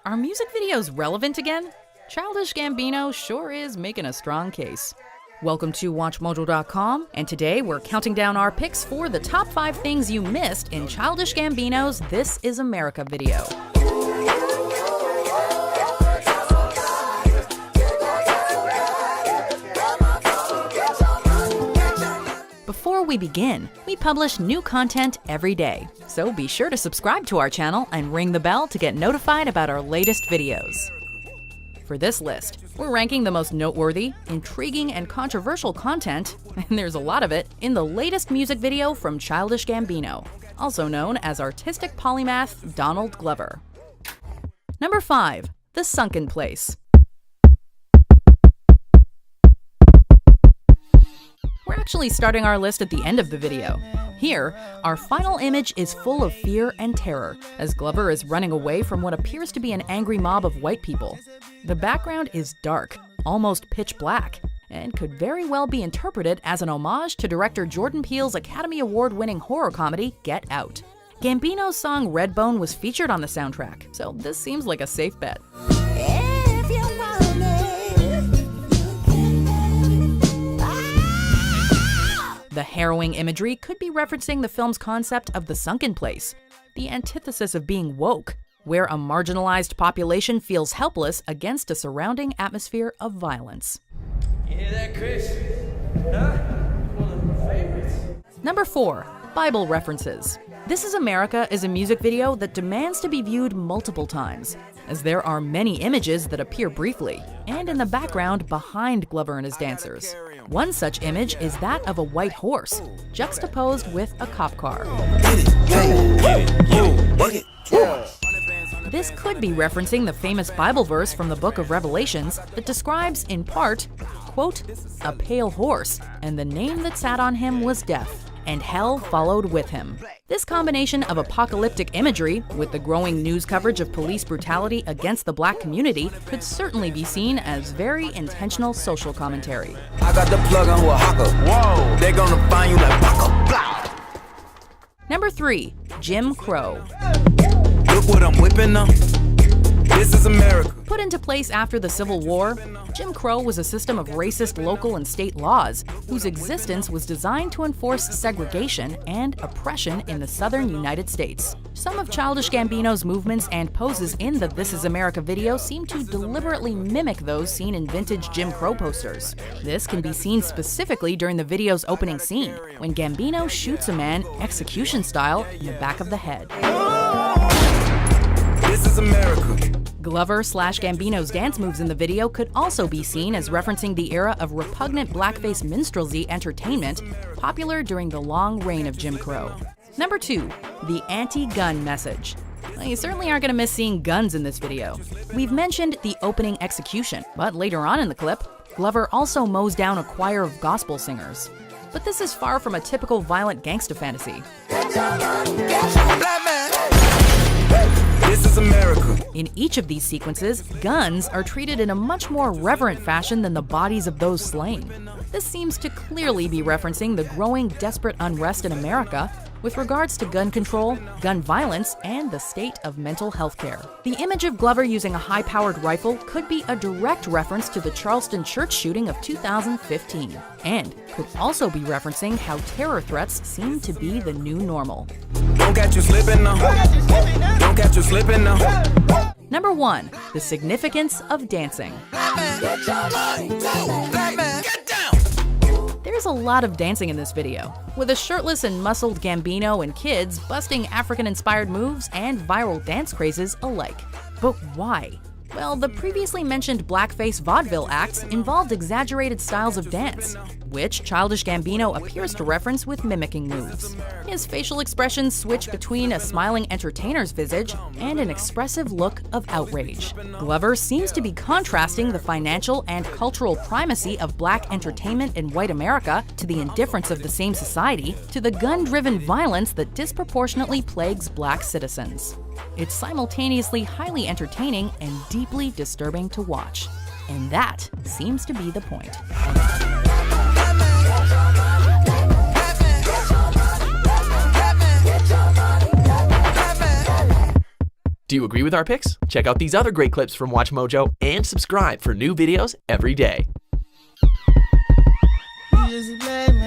Are music videos relevant again? Childish Gambino sure is making a strong case. Welcome to WatchMojo.com, and today we're counting down our picks for the top 5 things you missed in Childish Gambino's This Is America video. Before we begin, we publish new content every day, so be sure to subscribe to our channel and ring the bell to get notified about our latest videos. For this list, we're ranking the most noteworthy, intriguing, and controversial content, and there's a lot of it, in the latest music video from Childish Gambino, also known as artistic polymath Donald Glover. Number 5. The Sunken Place. We're actually starting our list at the end of the video. Here, our final image is full of fear and terror, as Glover is running away from what appears to be an angry mob of white people. The background is dark, almost pitch black, and could very well be interpreted as an homage to director Jordan Peele's Academy Award-winning horror comedy, Get Out. Gambino's song Redbone was featured on the soundtrack, so this seems like a safe bet. The harrowing imagery could be referencing the film's concept of the sunken place, the antithesis of being woke, where a marginalized population feels helpless against a surrounding atmosphere of violence. You hear that, Chris? Huh? One of my favorites. Number 4. Bible references. This Is America is a music video that demands to be viewed multiple times, as there are many images that appear briefly, and in the background behind Glover and his dancers. One such image is that of a white horse, juxtaposed with a cop car. This could be referencing the famous Bible verse from the book of Revelations that describes, in part, quote, "A pale horse, and the name that sat on him was Death, and hell followed with him." This combination of apocalyptic imagery, with the growing news coverage of police brutality against the black community, could certainly be seen as very intentional social commentary. I got the plug on who a hawker. Whoa, they gonna find you like blah. Number 3. Jim Crow. Look what I'm whipping up. This is America. Put into place after the Civil War, Jim Crow was a system of racist local and state laws whose existence was designed to enforce segregation and oppression in the southern United States. Some of Childish Gambino's movements and poses in the This Is America video seem to deliberately mimic those seen in vintage Jim Crow posters. This can be seen specifically during the video's opening scene, when Gambino shoots a man execution style in the back of the head. This is America. Glover/Gambino's dance moves in the video could also be seen as referencing the era of repugnant blackface minstrelsy entertainment popular during the long reign of Jim Crow. Number 2. The anti-gun message. Well, you certainly aren't going to miss seeing guns in this video. We've mentioned the opening execution, but later on in the clip, Glover also mows down a choir of gospel singers. But this is far from a typical violent gangsta fantasy. This is America. In each of these sequences, guns are treated in a much more reverent fashion than the bodies of those slain. This seems to clearly be referencing the growing desperate unrest in America with regards to gun control, gun violence, and the state of mental health care. The image of Glover using a high-powered rifle could be a direct reference to the Charleston church shooting of 2015, and could also be referencing how terror threats seem to be the new normal. Don't catch you slipping now. Don't catch you slipping now. Number 1. The significance of dancing. There's a lot of dancing in this video, with a shirtless and muscled Gambino and kids busting African-inspired moves and viral dance crazes alike. But why? Well, the previously mentioned blackface vaudeville acts involved exaggerated styles of dance, which Childish Gambino appears to reference with mimicking moves. His facial expressions switch between a smiling entertainer's visage and an expressive look of outrage. Glover seems to be contrasting the financial and cultural primacy of black entertainment in white America to the indifference of the same society to the gun-driven violence that disproportionately plagues black citizens. It's simultaneously highly entertaining and deeply disturbing to watch. And that seems to be the point. Do you agree with our picks? Check out these other great clips from Watch Mojo and subscribe for new videos every day. You just a black man.